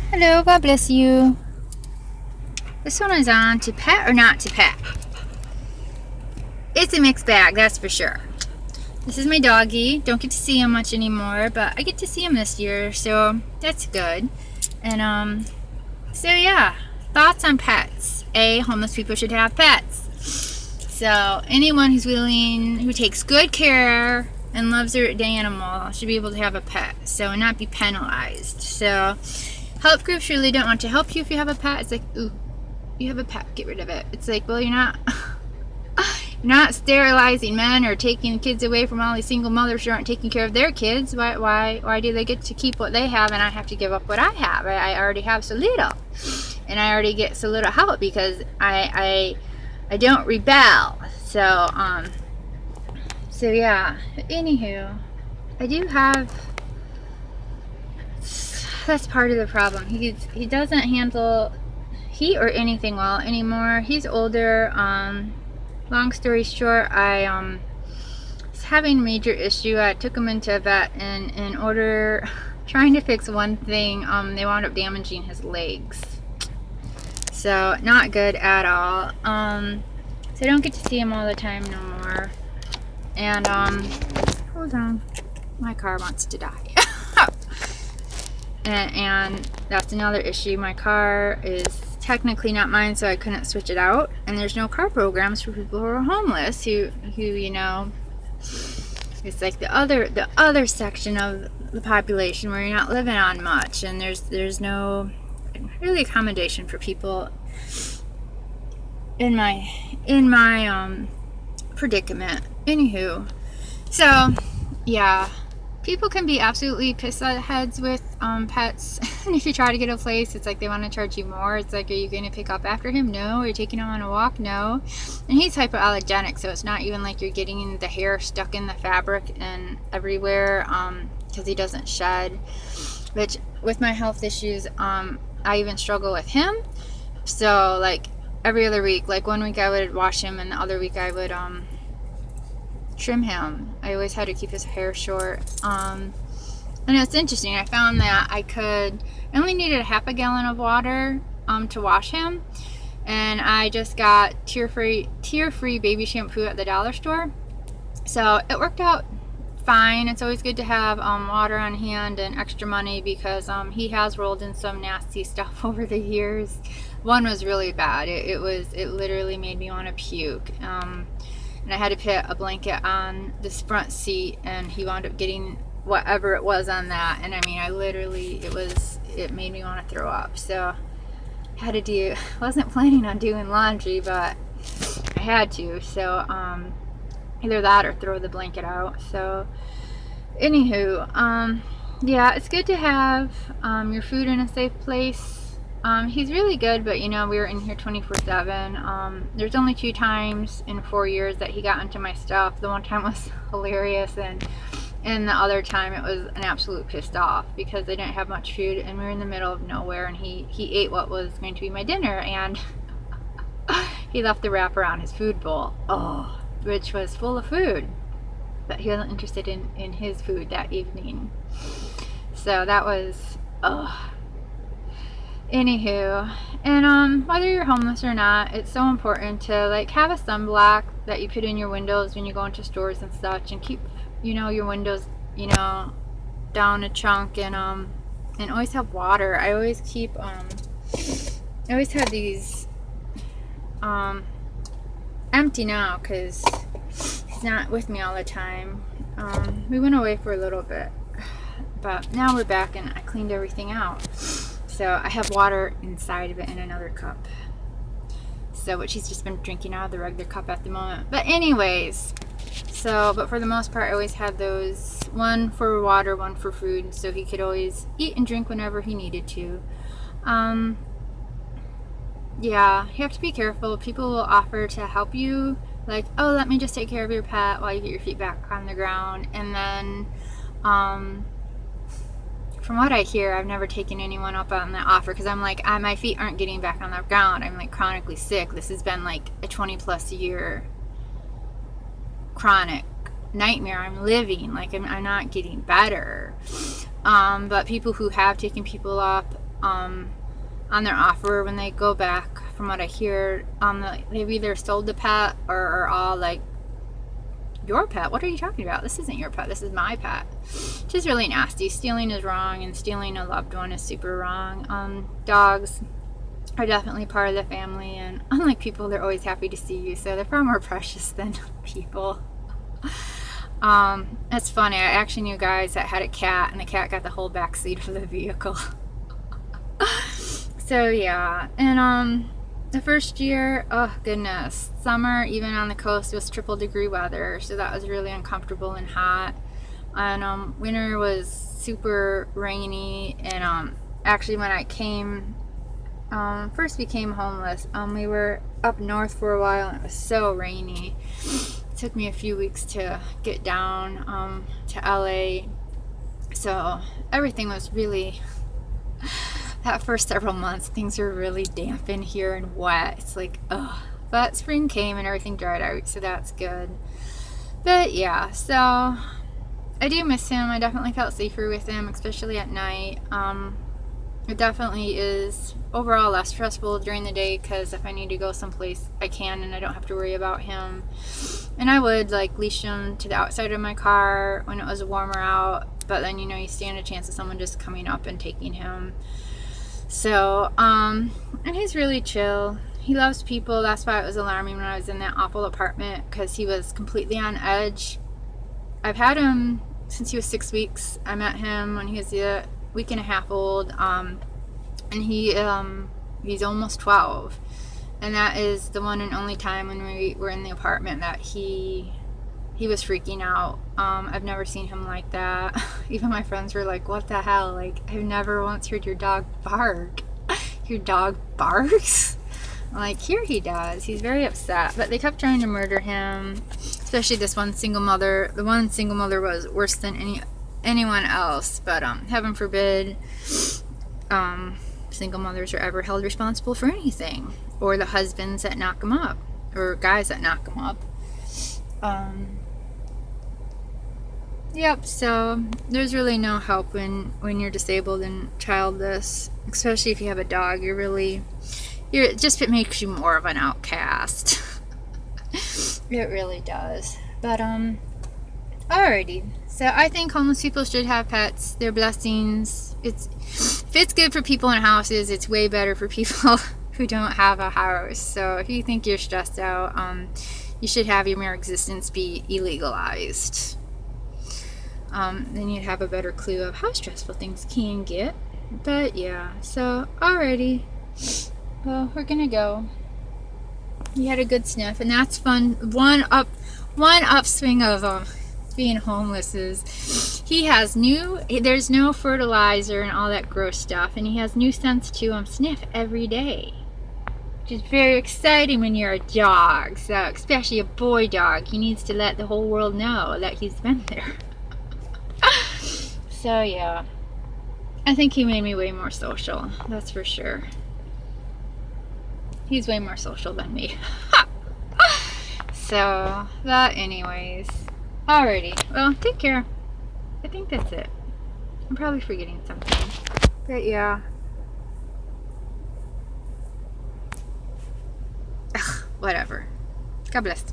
Hello, God bless you. This one is on to pet or not to pet. It's a mixed bag, that's for sure. This is my doggy. Don't get to see him much anymore, but I get to see him this year, so that's good. And so yeah, thoughts on pets. A, homeless people should have pets. So anyone who takes good care and loves their animal should be able to have a pet, so not be penalized. So help groups really don't want to help you if you have a pet. It's like, ooh, you have a pet, get rid of it. It's like, well, you're not sterilizing men or taking kids away from all these single mothers who aren't taking care of their kids. Why do they get to keep what they have and I have to give up what I have? I already have so little, and I already get so little help because I don't rebel. So yeah. Anywho, I do have. That's part of the problem. He doesn't handle heat or anything well anymore. He's older. Long story short, I was having a major issue. I took him into a vet, and in order trying to fix one thing, they wound up damaging his legs. So not good at all. So I don't get to see him all the time no more. And hold on, my car wants to die. and that's another issue. My car is technically not mine, so I couldn't switch it out, and there's no car programs for people who are homeless who it's like the other section of the population where you're not living on much, and there's no really accommodation for people in my predicament. Anywho, so yeah, people can be absolutely pissed at heads with pets. And if you try to get a place, it's like they want to charge you more. It's like, are you going to pick up after him? No. Are you taking him on a walk? No. And he's hypoallergenic, so it's not even like you're getting the hair stuck in the fabric and everywhere, because he doesn't shed. Which, with my health issues, I even struggle with him. So like every other week, like 1 week I would wash him, and the other week I would trim him. I always had to keep his hair short. And it's interesting. I found that I only needed a half a gallon of water to wash him, and I just got tear-free baby shampoo at the dollar store. So it worked out fine. It's always good to have water on hand and extra money, because he has rolled in some nasty stuff over the years. One was really bad. It literally made me want to puke. And I had to put a blanket on this front seat, and he wound up getting whatever it was on that, and I mean, it made me want to throw up. So I had to wasn't planning on doing laundry, but I had to. So either that or throw the blanket out. So anywho, yeah, it's good to have your food in a safe place. He's really good, but we were in here 24/7. There's only 2 times in 4 years that he got into my stuff. The one time was hilarious, and the other time it was an absolute pissed off, because they didn't have much food and we were in the middle of nowhere, and he ate what was going to be my dinner, and he left the wrapper on his food bowl, which was full of food, but he wasn't interested in his food that evening. So that was anywho. And whether you're homeless or not, it's so important to like have a sunblock that you put in your windows when you go into stores and such, and keep your windows down a chunk, and always have water. I always keep I always have these empty now, because he's not with me all the time. We went away for a little bit, but now we're back, and I cleaned everything out. So I have water inside of it in another cup. So, which he's just been drinking out of the regular cup at the moment. But anyways, but for the most part, I always had those, one for water, one for food, so he could always eat and drink whenever he needed to. Yeah, you have to be careful. People will offer to help you, like, oh, let me just take care of your pet while you get your feet back on the ground. And then, from what I hear, I've never taken anyone up on that offer, because I'm like, my feet aren't getting back on the ground. I'm like chronically sick. This has been like a 20+ year chronic nightmare I'm living. Like I'm not getting better. But people who have taken people up on their offer when they go back. From what I hear, they've either sold the pet or are all like, your pet? What are you talking about? This isn't your pet. This is my pet. Which is really nasty. Stealing is wrong, and stealing a loved one is super wrong. Dogs are definitely part of the family, and unlike people, they're always happy to see you, so they're far more precious than people. It's funny. I actually knew guys that had a cat, and the cat got the whole back seat of the vehicle. So yeah, and the first year, oh goodness, summer even on the coast was triple degree weather, so that was really uncomfortable and hot. And winter was super rainy. And actually, when I first became homeless, we were up north for a while, and it was so rainy. It took me a few weeks to get down to LA, so everything was really. That first several months, things were really damp in here and wet. It's like, ugh. But spring came and everything dried out, so that's good. But yeah, so I do miss him. I definitely felt safer with him, especially at night. It definitely is overall less stressful during the day, because if I need to go someplace, I can, and I don't have to worry about him. And I would like leash him to the outside of my car when it was warmer out, but then you stand a chance of someone just coming up and taking him. So, and he's really chill. He loves people. That's why it was alarming when I was in that awful apartment, because he was completely on edge. I've had him since he was 6 weeks. I met him when he was a week and a half old, and he's almost 12. And that is the one and only time when we were in the apartment that he was freaking out. I've never seen him like that. Even my friends were like, what the hell? Like, I've never once heard your dog bark. Your dog barks? I'm like, here he does. He's very upset. But they kept trying to murder him, especially this one single mother. The one single mother was worse than anyone else. But heaven forbid single mothers are ever held responsible for anything. Or the husbands that knock them up. Or guys that knock them up. Yep, so there's really no help when you're disabled and childless, especially if you have a dog. It makes you more of an outcast. It really does. But alrighty. So I think homeless people should have pets. They're blessings. If it's good for people in houses, it's way better for people who don't have a house. So if you think you're stressed out, you should have your mere existence be illegalized. Then you'd have a better clue of how stressful things can get. But yeah, so alrighty. Well, we're gonna go. You had a good sniff, and that's fun. One upswing of being homeless is there's no fertilizer and all that gross stuff, and he has new scents to sniff every day. Which is very exciting when you're a dog. So especially a boy dog, he needs to let the whole world know that he's been there. So yeah, I think he made me way more social, that's for sure. He's way more social than me. So, but anyways, alrighty, well, take care. I think that's it. I'm probably forgetting something, but yeah. Ugh, whatever. God bless.